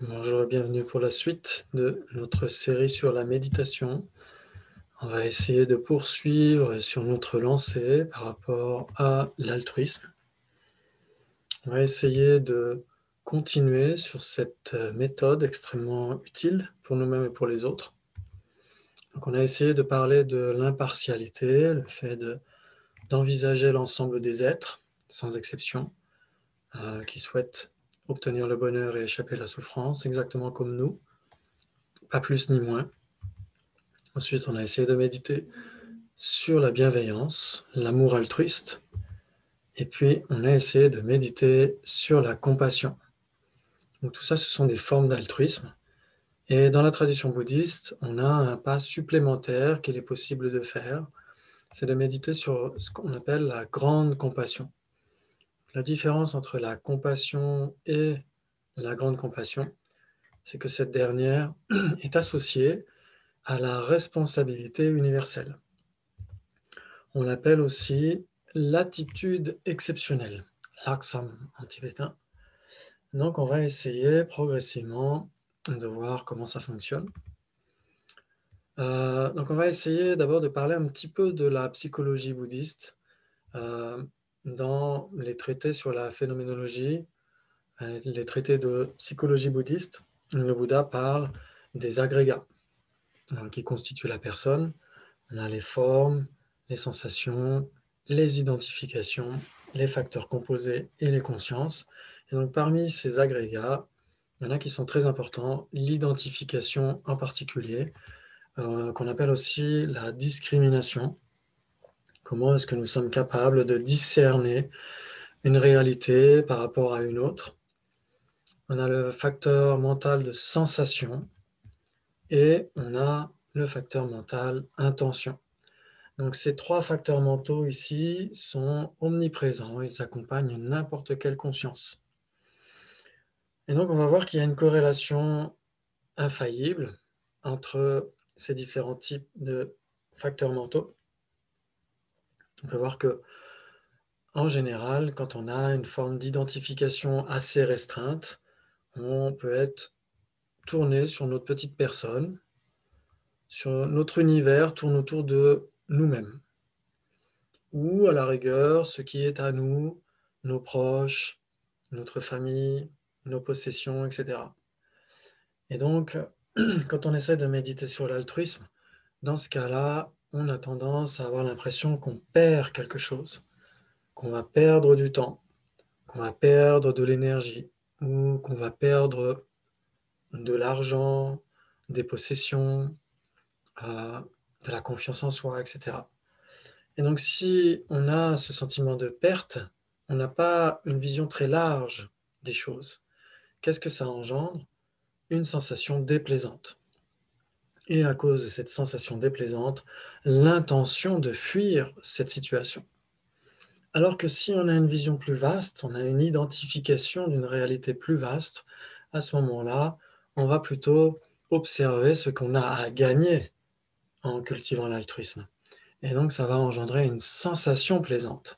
Bonjour et bienvenue pour la suite de notre série sur la méditation. On va essayer de poursuivre sur notre lancée par rapport à l'altruisme. On va essayer de continuer sur cette méthode extrêmement utile pour nous-mêmes et pour les autres. Donc on a essayé de parler de l'impartialité, le fait d'envisager l'ensemble des êtres, sans exception, qui souhaitent obtenir le bonheur et échapper à la souffrance, exactement comme nous, pas plus ni moins. Ensuite, on a essayé de méditer sur la bienveillance, l'amour altruiste, et puis on a essayé de méditer sur la compassion. Donc tout ça, ce sont des formes d'altruisme. Et dans la tradition bouddhiste, on a un pas supplémentaire qu'il est possible de faire, c'est de méditer sur ce qu'on appelle la grande compassion. La différence entre la compassion et la grande compassion, c'est que cette dernière est associée à la responsabilité universelle. On l'appelle aussi l'attitude exceptionnelle, l'aksam en tibétain. Donc on va essayer progressivement de voir comment ça fonctionne. Donc on va essayer d'abord de parler un petit peu de la psychologie bouddhiste. Dans les traités sur la phénoménologie, les traités de psychologie bouddhiste, le Bouddha parle des agrégats qui constituent la personne. On a les formes, les sensations, les identifications, les facteurs composés et les consciences. Et donc parmi ces agrégats, il y en a qui sont très importants, l'identification en particulier, qu'on appelle aussi la discrimination. Comment est-ce que nous sommes capables de discerner une réalité par rapport à une autre? On a le facteur mental de sensation et on a le facteur mental intention. Donc ces trois facteurs mentaux ici sont omniprésents, ils accompagnent n'importe quelle conscience. Et donc on va voir qu'il y a une corrélation infaillible entre ces différents types de facteurs mentaux. On peut voir que, en général, quand on a une forme d'identification assez restreinte, on peut être tourné sur notre petite personne, sur notre univers tourne autour de nous-mêmes. Ou à la rigueur, ce qui est à nous, nos proches, notre famille, nos possessions, etc. Et donc, quand on essaie de méditer sur l'altruisme, dans ce cas-là, on a tendance à avoir l'impression qu'on perd quelque chose, qu'on va perdre du temps, qu'on va perdre de l'énergie, ou qu'on va perdre de l'argent, des possessions, euh, de la confiance en soi, etc. Et donc, si on a ce sentiment de perte, on n'a pas une vision très large des choses. Qu'est-ce que ça engendre? Une sensation déplaisante. Et à cause de cette sensation déplaisante, l'intention de fuir cette situation. Alors que si on a une vision plus vaste, on a une identification d'une réalité plus vaste, à ce moment-là, on va plutôt observer ce qu'on a à gagner en cultivant l'altruisme. Et donc, ça va engendrer une sensation plaisante.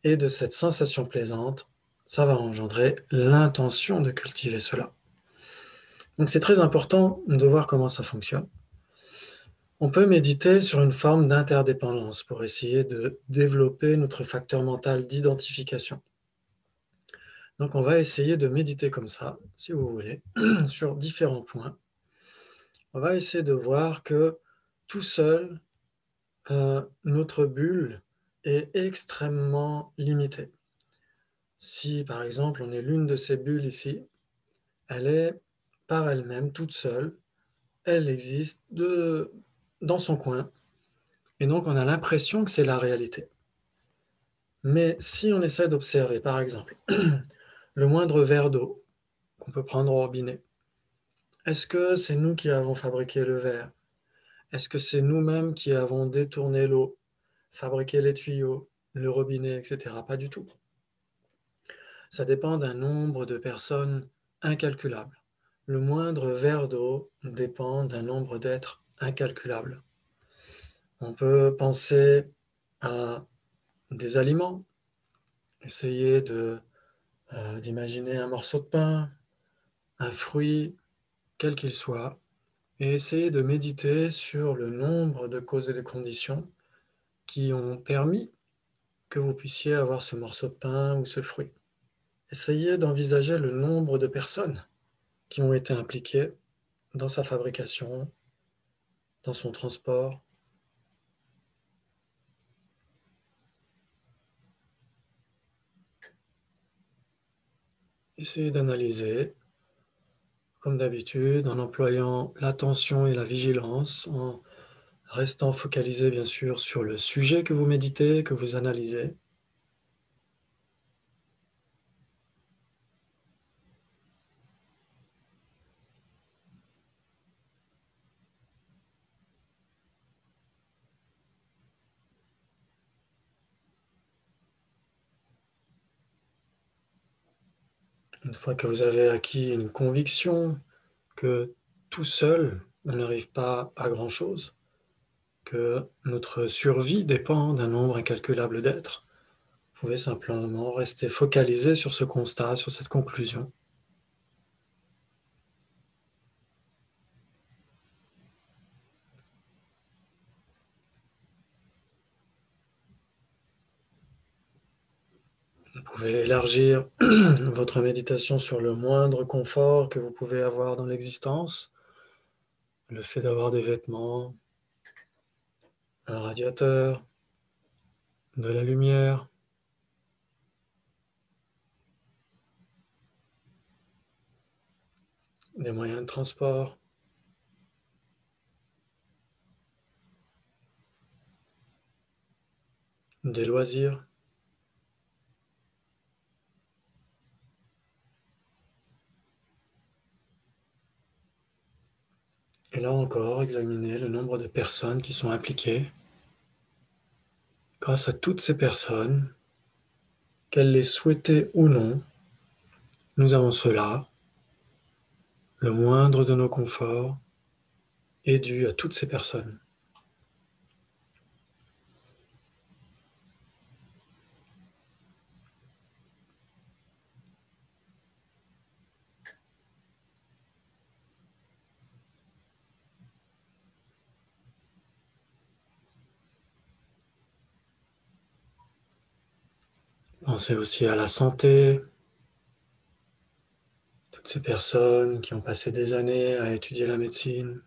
Et de cette sensation plaisante, ça va engendrer l'intention de cultiver cela. Donc c'est très important de voir comment ça fonctionne. On peut méditer sur une forme d'interdépendance pour essayer de développer notre facteur mental d'identification. Donc on va essayer de méditer comme ça, si vous voulez, sur différents points. On va essayer de voir que tout seul, notre bulle est extrêmement limitée. Si par exemple on est l'une de ces bulles ici, elle est par elle-même, toute seule, elle existe dans son coin, et donc on a l'impression que c'est la réalité. Mais si on essaie d'observer, par exemple, le moindre verre d'eau qu'on peut prendre au robinet, est-ce que c'est nous qui avons fabriqué le verre? Est-ce que c'est nous-mêmes qui avons détourné l'eau, fabriqué les tuyaux, le robinet, etc.? Pas du tout. Ça dépend d'un nombre de personnes incalculable. Le moindre verre d'eau dépend d'un nombre d'êtres incalculable. On peut penser à des aliments, essayer d'imaginer un morceau de pain, un fruit quel qu'il soit, et essayez de méditer sur le nombre de causes et de conditions qui ont permis que vous puissiez avoir ce morceau de pain ou ce fruit. Essayez d'envisager le nombre de personnes qui ont été impliquées dans sa fabrication, dans son transport. Essayez d'analyser, comme d'habitude, en employant l'attention et la vigilance, en restant focalisé bien sûr sur le sujet que vous méditez, que vous analysez. Une fois que vous avez acquis une conviction que tout seul, on n'arrive pas à grand-chose, que notre survie dépend d'un nombre incalculable d'êtres, vous pouvez simplement rester focalisé sur ce constat, sur cette conclusion. Vous pouvez élargir votre méditation sur le moindre confort que vous pouvez avoir dans l'existence, le fait d'avoir des vêtements, un radiateur, de la lumière, des moyens de transport. Des loisirs. Et là encore, examiner le nombre de personnes qui sont impliquées. Grâce à toutes ces personnes, qu'elles les souhaitaient ou non, nous avons cela. Le moindre de nos conforts est dû à toutes ces personnes. Pensez aussi à la santé, toutes ces personnes qui ont passé des années à étudier la médecine.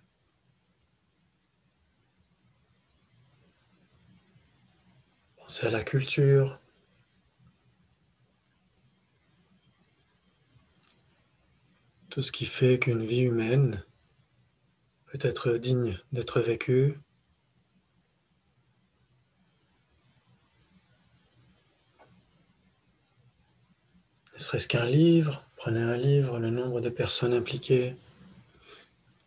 Pensez à la culture, tout ce qui fait qu'une vie humaine peut être digne d'être vécue. Ne serait-ce qu'un livre, prenez un livre, le nombre de personnes impliquées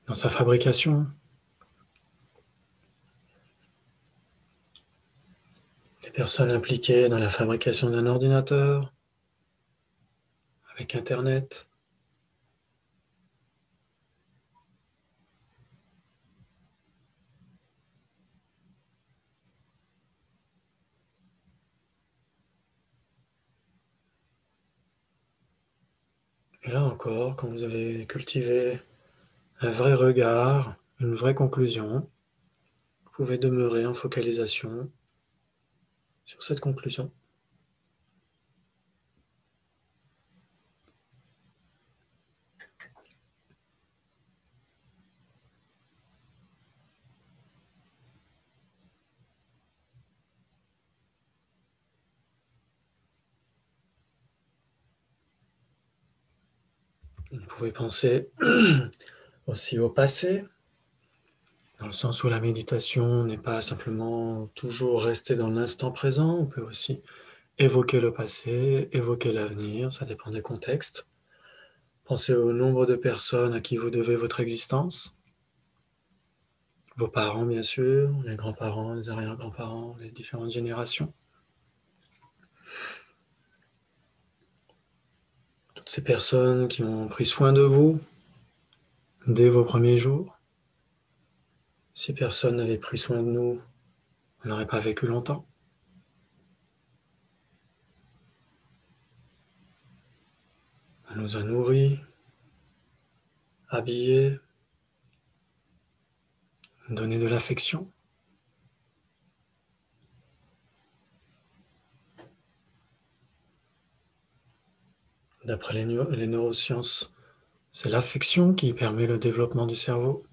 dans sa fabrication. Les personnes impliquées dans la fabrication d'un ordinateur, avec Internet. Et là encore, quand vous avez cultivé un vrai regard, une vraie conclusion, vous pouvez demeurer en focalisation sur cette conclusion. Vous pouvez penser aussi au passé, dans le sens où la méditation n'est pas simplement toujours rester dans l'instant présent, on peut aussi évoquer le passé, évoquer l'avenir, ça dépend des contextes. Pensez au nombre de personnes à qui vous devez votre existence, vos parents bien sûr, les grands-parents, les arrière-grands-parents, les différentes générations. Toutes ces personnes qui ont pris soin de vous dès vos premiers jours. Si personne n'avait pris soin de nous, on n'aurait pas vécu longtemps. On nous a nourris, habiller, donner de l'affection. D'après les neurosciences, c'est l'affection qui permet le développement du cerveau.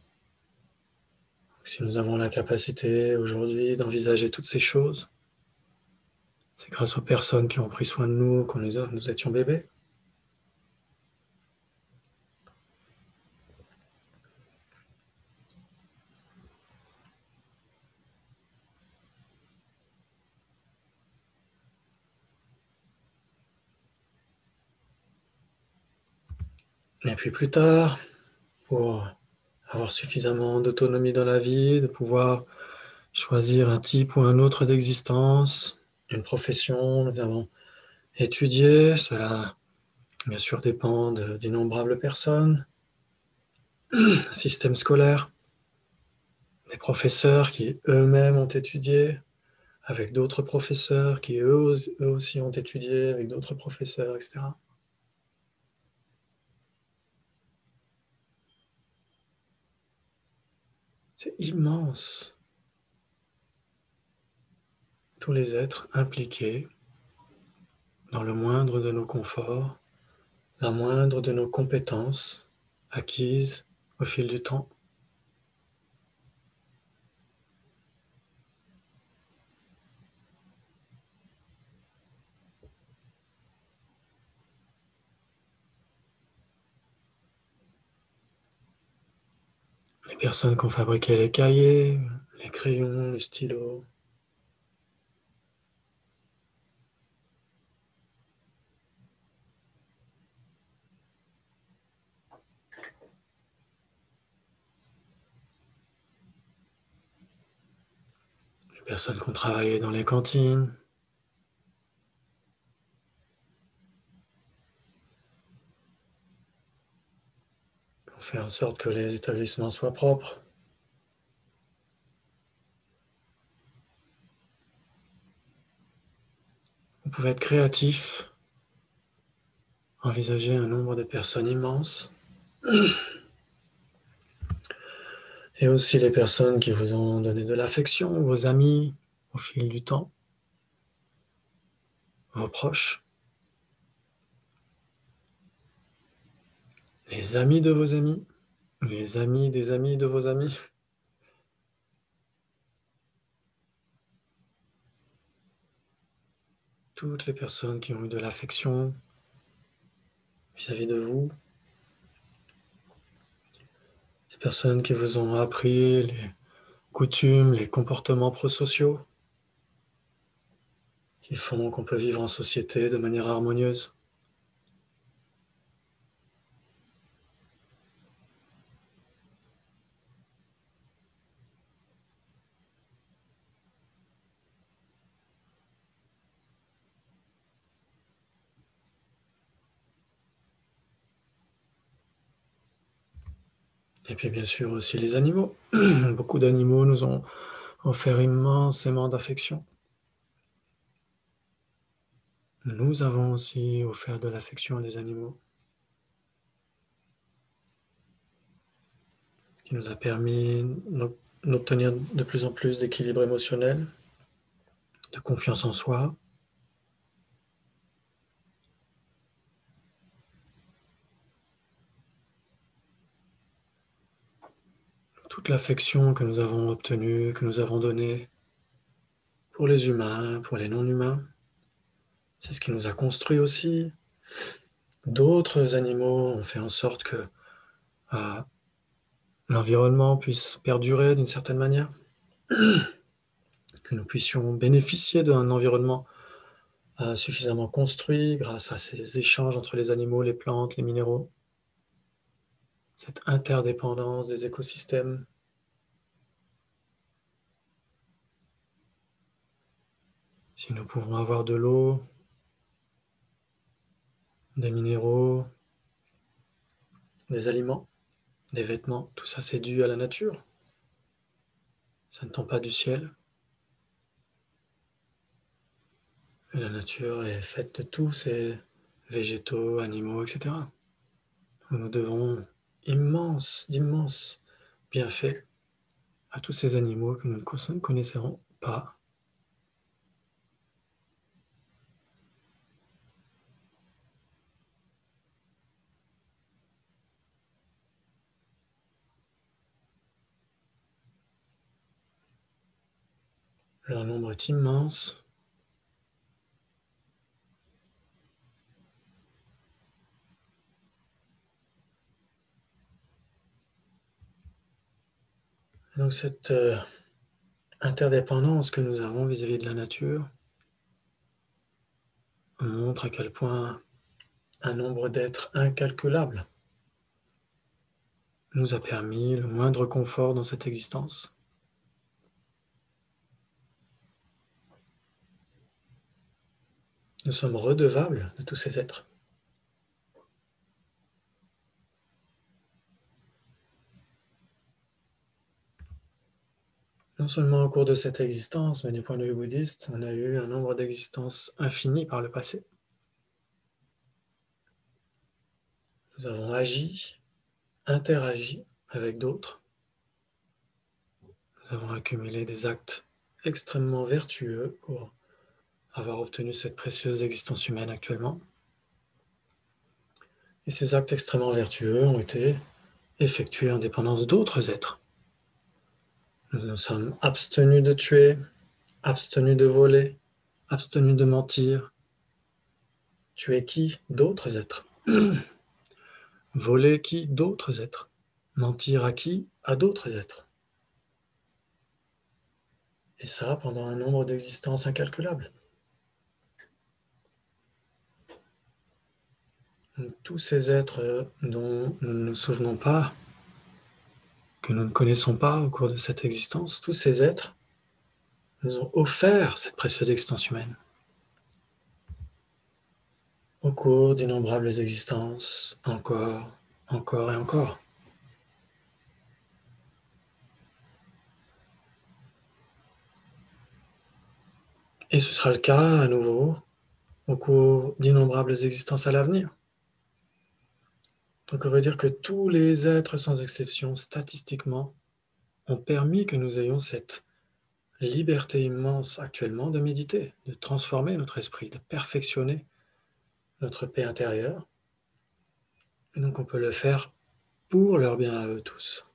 Si nous avons la capacité aujourd'hui d'envisager toutes ces choses, c'est grâce aux personnes qui ont pris soin de nous quand nous étions bébés. Et puis plus tard, pour avoir suffisamment d'autonomie dans la vie, de pouvoir choisir un type ou un autre d'existence, une profession, nous avons étudié, cela bien sûr dépend d'innombrables personnes, un système scolaire, des professeurs qui eux-mêmes ont étudié, avec d'autres professeurs qui eux aussi ont étudié, avec d'autres professeurs, etc. C'est immense. Tous les êtres impliqués dans le moindre de nos conforts, la moindre de nos compétences acquises au fil du temps. Les personnes qui ont fabriqué les cahiers, les crayons, les stylos, les personnes qui ont travaillé dans les cantines, qui ont fait en sorte que les établissements soient propres. Vous pouvez être créatif, envisager un nombre de personnes immense, et aussi les personnes qui vous ont donné de l'affection, vos amis au fil du temps, vos proches, les amis de vos amis, les amis des amis de vos amis. Toutes les personnes qui ont eu de l'affection vis-à-vis de vous, les personnes qui vous ont appris les coutumes, les comportements prosociaux qui font qu'on peut vivre en société de manière harmonieuse. Et puis bien sûr aussi les animaux. Beaucoup d'animaux nous ont offert immensément d'affection. Nous avons aussi offert de l'affection à des animaux, ce qui nous a permis d'obtenir de plus en plus d'équilibre émotionnel, de confiance en soi. Toute l'affection que nous avons obtenue, que nous avons donnée pour les humains, pour les non-humains, c'est ce qui nous a construit aussi. D'autres animaux ont fait en sorte que l'environnement puisse perdurer d'une certaine manière, que nous puissions bénéficier d'un environnement suffisamment construit grâce à ces échanges entre les animaux, les plantes, les minéraux, cette interdépendance des écosystèmes. Si nous pouvons avoir de l'eau, des minéraux, des aliments, des vêtements, tout ça c'est dû à la nature. Ça ne tombe pas du ciel. Et la nature est faite de tous ces végétaux, animaux, etc. Nous devons d'immenses bienfaits à tous ces animaux que nous ne connaisserons pas. Leur nombre est immense. Et donc cette interdépendance que nous avons vis-à-vis de la nature montre à quel point un nombre d'êtres incalculable nous a permis le moindre confort dans cette existence. Nous sommes redevables de tous ces êtres. Non seulement au cours de cette existence, mais du point de vue bouddhiste, on a eu un nombre d'existences infini par le passé. Nous avons agi, interagi avec d'autres. Nous avons accumulé des actes extrêmement vertueux pour avoir obtenu cette précieuse existence humaine actuellement. Et ces actes extrêmement vertueux ont été effectués en dépendance d'autres êtres. Nous nous sommes abstenus de tuer, abstenus de voler, abstenus de mentir. Tuer qui? D'autres êtres. Voler qui? D'autres êtres. Mentir à qui? À d'autres êtres. Et ça pendant un nombre d'existences incalculables. Donc, tous ces êtres dont nous ne nous souvenons pas, que nous ne connaissons pas au cours de cette existence, tous ces êtres nous ont offert cette précieuse existence humaine. Au cours d'innombrables existences, encore et encore. Et ce sera le cas à nouveau au cours d'innombrables existences à l'avenir. Donc on veut dire que tous les êtres, sans exception, statistiquement, ont permis que nous ayons cette liberté immense actuellement de méditer, de transformer notre esprit, de perfectionner notre paix intérieure. Et donc on peut le faire pour leur bien à eux tous.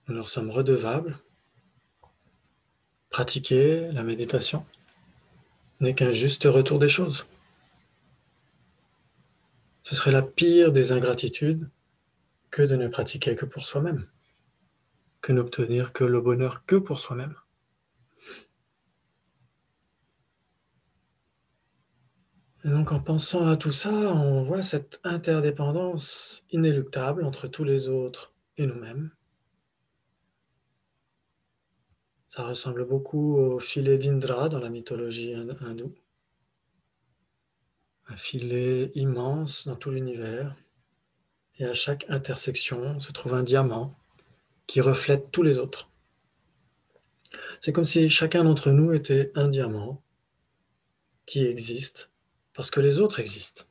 Nous leur sommes redevables. Pratiquer la méditation n'est qu'un juste retour des choses. Ce serait la pire des ingratitudes que de ne pratiquer que pour soi-même, que n'obtenir que le bonheur que pour soi-même. Et donc en pensant à tout ça, on voit cette interdépendance inéluctable entre tous les autres et nous-mêmes. Ça ressemble beaucoup au filet d'Indra dans la mythologie hindoue. Un filet immense dans tout l'univers. Et à chaque intersection se trouve un diamant qui reflète tous les autres. C'est comme si chacun d'entre nous était un diamant qui existe parce que les autres existent.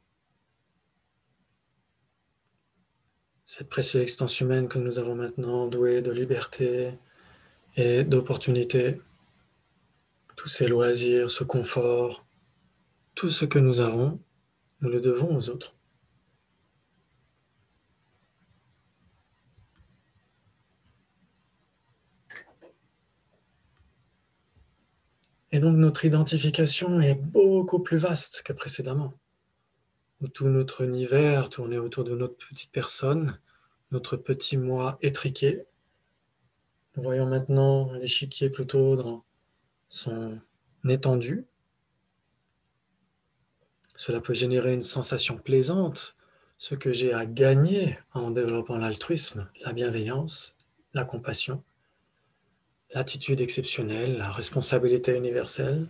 Cette précieuse existence humaine que nous avons maintenant, douée de liberté et d'opportunités, tous ces loisirs, ce confort, tout ce que nous avons, nous le devons aux autres. Et donc notre identification est beaucoup plus vaste que précédemment, où tout notre univers tournait autour de notre petite personne, notre petit moi étriqué. Nous voyons maintenant l'échiquier plutôt dans son étendue. Cela peut générer une sensation plaisante, ce que j'ai à gagner en développant l'altruisme, la bienveillance, la compassion, l'attitude exceptionnelle, la responsabilité universelle,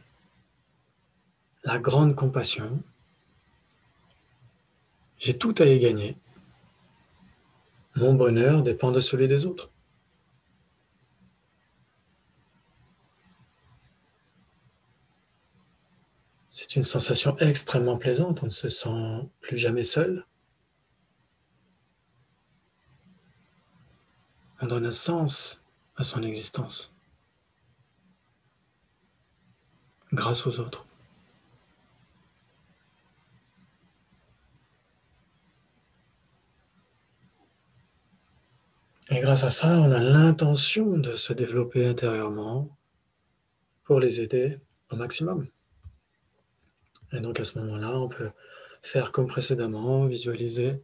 la grande compassion. J'ai tout à y gagner. Mon bonheur dépend de celui des autres. C'est une sensation extrêmement plaisante, on ne se sent plus jamais seul. On donne un sens à son existence grâce aux autres. Et grâce à ça, on a l'intention de se développer intérieurement pour les aider au maximum. Et donc à ce moment-là, on peut faire comme précédemment, visualiser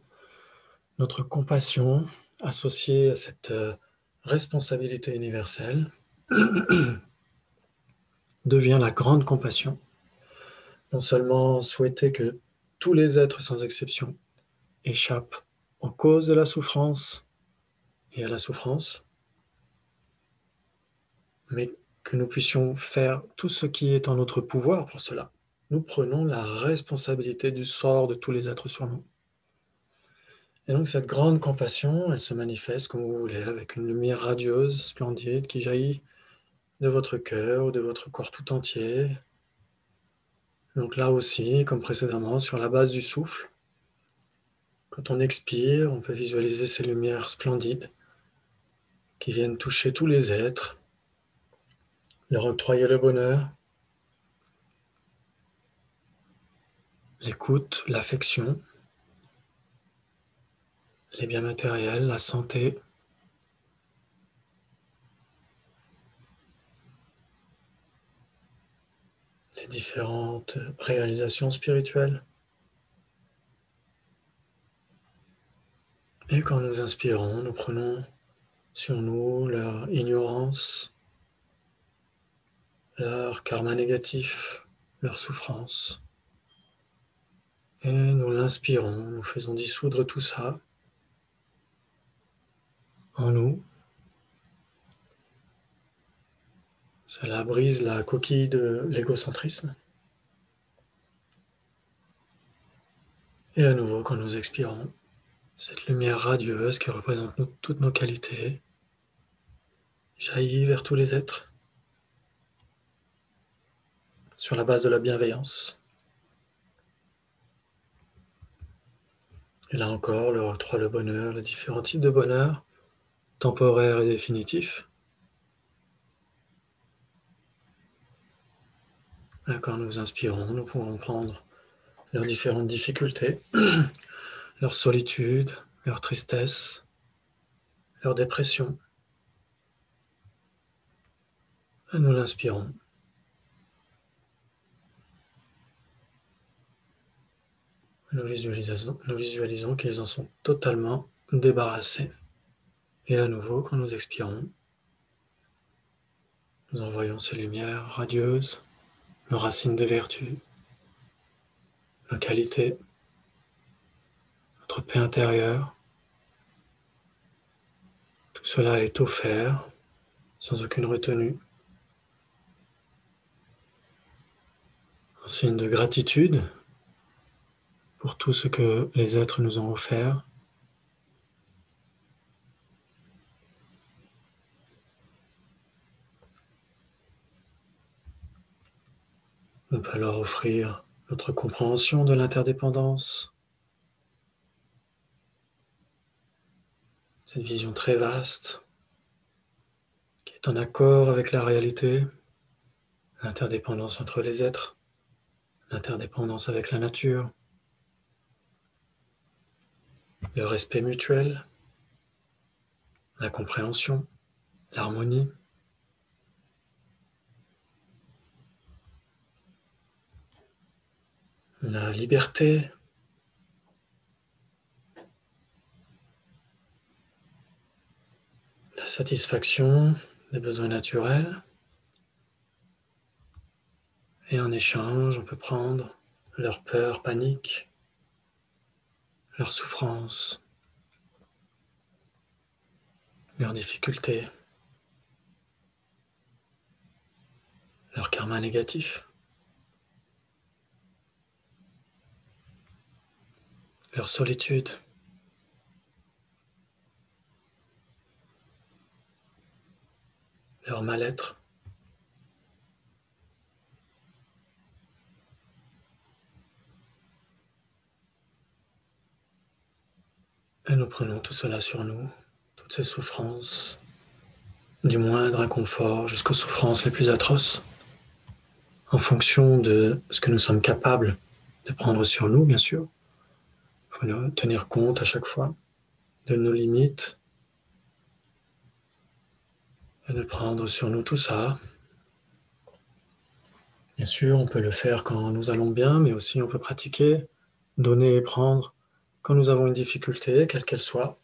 notre compassion associée à cette responsabilité universelle devient la grande compassion. Non seulement souhaiter que tous les êtres sans exception échappent aux causes de la souffrance et à la souffrance, mais que nous puissions faire tout ce qui est en notre pouvoir pour cela. Nous prenons la responsabilité du sort de tous les êtres sur nous. Et donc cette grande compassion, elle se manifeste comme vous voulez, avec une lumière radieuse, splendide, qui jaillit de votre cœur ou de votre corps tout entier. Donc là aussi, comme précédemment, sur la base du souffle, quand on expire, on peut visualiser ces lumières splendides qui viennent toucher tous les êtres, leur octroyer le bonheur, l'écoute, l'affection, les biens matériels, la santé, les différentes réalisations spirituelles. Et quand nous inspirons, nous prenons sur nous leur ignorance, leur karma négatif, leur souffrance. Et nous l'inspirons, nous faisons dissoudre tout ça en nous. Cela brise la coquille de l'égocentrisme. Et à nouveau, quand nous expirons, cette lumière radieuse qui représente toutes nos qualités jaillit vers tous les êtres sur la base de la bienveillance. Et là encore, leur octroie le bonheur, les différents types de bonheur, temporaire et définitif. Et quand nous inspirons, nous pouvons prendre leurs différentes difficultés, leur solitude, leur tristesse, leur dépression. Et nous l'inspirons. Nous visualisons qu'ils en sont totalement débarrassés. Et à nouveau, quand nous expirons, nous envoyons ces lumières radieuses, nos racines de vertu, nos qualités, notre paix intérieure. Tout cela est offert sans aucune retenue. Un signe de gratitude pour tout ce que les êtres nous ont offert. On peut leur offrir notre compréhension de l'interdépendance, cette vision très vaste qui est en accord avec la réalité, l'interdépendance entre les êtres, l'interdépendance avec la nature, le respect mutuel, la compréhension, l'harmonie. La liberté, la satisfaction des besoins naturels. Et en échange, on peut prendre leur peur, panique, leur souffrance, leurs difficultés, leur karma négatif, leur solitude. Leur mal-être. Et nous prenons tout cela sur nous, toutes ces souffrances, du moindre inconfort jusqu'aux souffrances les plus atroces, en fonction de ce que nous sommes capables de prendre sur nous, bien sûr. Il faut tenir compte à chaque fois de nos limites et de prendre sur nous tout ça. Bien sûr, on peut le faire quand nous allons bien, mais aussi on peut pratiquer, donner et prendre quand nous avons une difficulté, quelle qu'elle soit.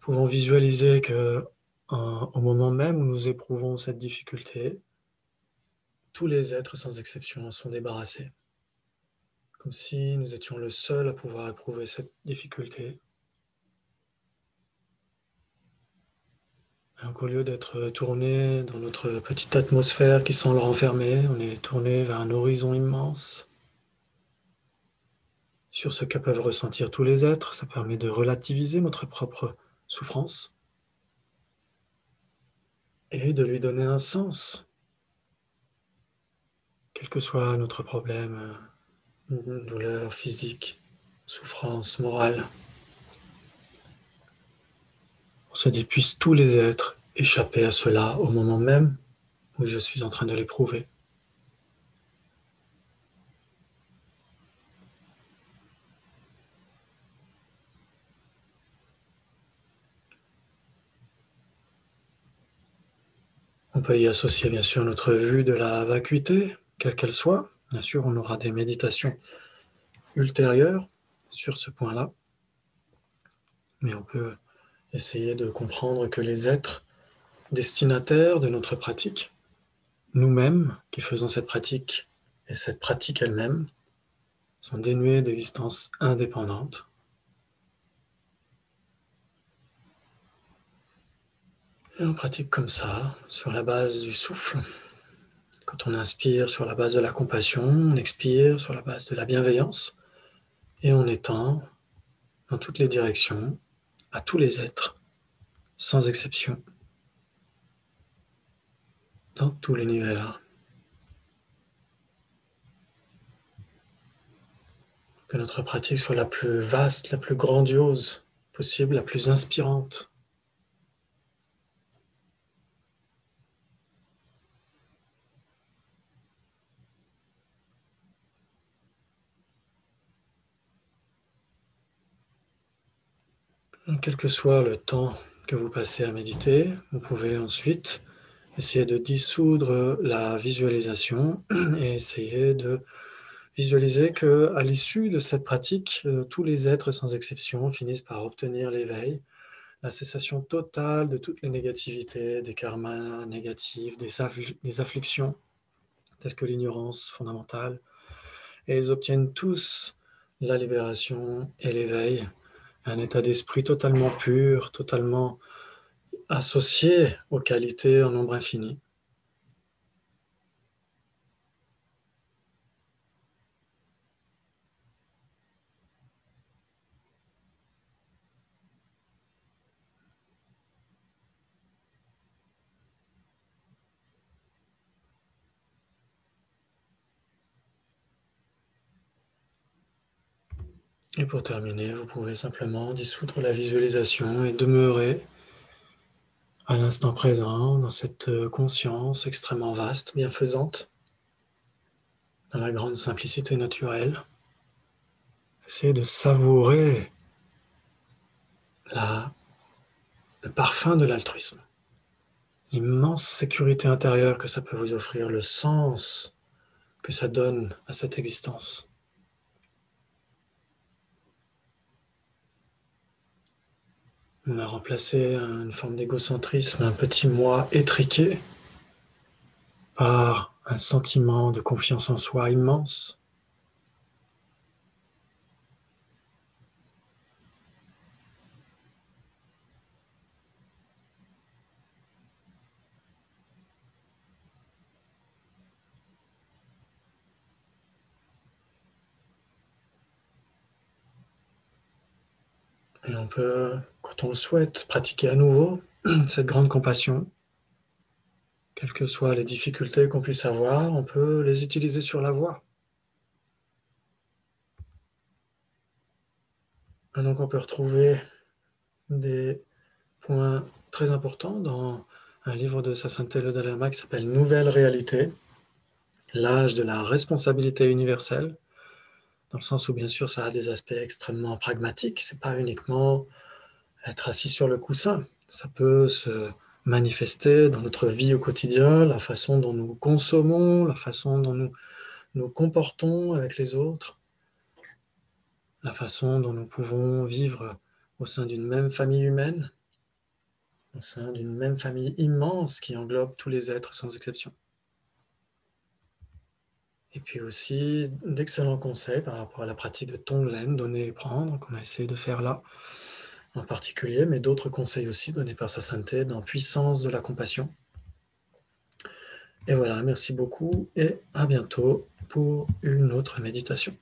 Nous pouvons visualiser que au moment même où nous éprouvons cette difficulté, tous les êtres sans exception en sont débarrassés. Comme si nous étions le seul à pouvoir éprouver cette difficulté. Donc, au lieu d'être tourné dans notre petite atmosphère qui semble renfermée, on est tourné vers un horizon immense. Sur ce que peuvent ressentir tous les êtres, ça permet de relativiser notre propre souffrance et de lui donner un sens, quel que soit notre problème, douleur physique, souffrance morale. On se dit, puissent tous les êtres échapper à cela au moment même où je suis en train de l'éprouver. On peut y associer bien sûr notre vue de la vacuité, quelle qu'elle soit. Bien sûr, on aura des méditations ultérieures sur ce point-là, mais on peut essayer de comprendre que les êtres destinataires de notre pratique, nous-mêmes qui faisons cette pratique et cette pratique elle-même, sont dénués d'existence indépendante. Et on pratique comme ça, sur la base du souffle. Quand on inspire sur la base de la compassion, on expire sur la base de la bienveillance, et on étend dans toutes les directions, à tous les êtres, sans exception, dans tout l'univers. Que notre pratique soit la plus vaste, la plus grandiose possible, la plus inspirante. Quel que soit le temps que vous passez à méditer, vous pouvez ensuite essayer de dissoudre la visualisation et essayer de visualiser qu'à l'issue de cette pratique, tous les êtres sans exception finissent par obtenir l'éveil, la cessation totale de toutes les négativités, des karmas négatifs, des afflictions, telles que l'ignorance fondamentale, et ils obtiennent tous la libération et l'éveil, un état d'esprit totalement pur, totalement associé aux qualités en nombre infini. Et pour terminer, vous pouvez simplement dissoudre la visualisation et demeurer à l'instant présent, dans cette conscience extrêmement vaste, bienfaisante, dans la grande simplicité naturelle. Essayez de savourer le parfum de l'altruisme, l'immense sécurité intérieure que ça peut vous offrir, le sens que ça donne à cette existence. On a remplacé une forme d'égocentrisme, un petit moi étriqué par un sentiment de confiance en soi immense. Et on peut, quand on le souhaite, pratiquer à nouveau cette grande compassion. Quelles que soient les difficultés qu'on puisse avoir, on peut les utiliser sur la voie. Et donc on peut retrouver des points très importants dans un livre de Sa Sainteté le Dalai Lama qui s'appelle « Nouvelle réalité », l'âge de la responsabilité universelle, dans le sens où, bien sûr, ça a des aspects extrêmement pragmatiques. Ce n'est pas uniquement être assis sur le coussin. Ça peut se manifester dans notre vie au quotidien, la façon dont nous consommons, la façon dont nous nous comportons avec les autres, la façon dont nous pouvons vivre au sein d'une même famille humaine, au sein d'une même famille immense qui englobe tous les êtres sans exception. Et puis aussi d'excellents conseils par rapport à la pratique de Tonglen, donner et prendre, qu'on a essayé de faire là en particulier, mais d'autres conseils aussi donnés par Sa Sainteté dans Puissance de la compassion. Et voilà, merci beaucoup et à bientôt pour une autre méditation.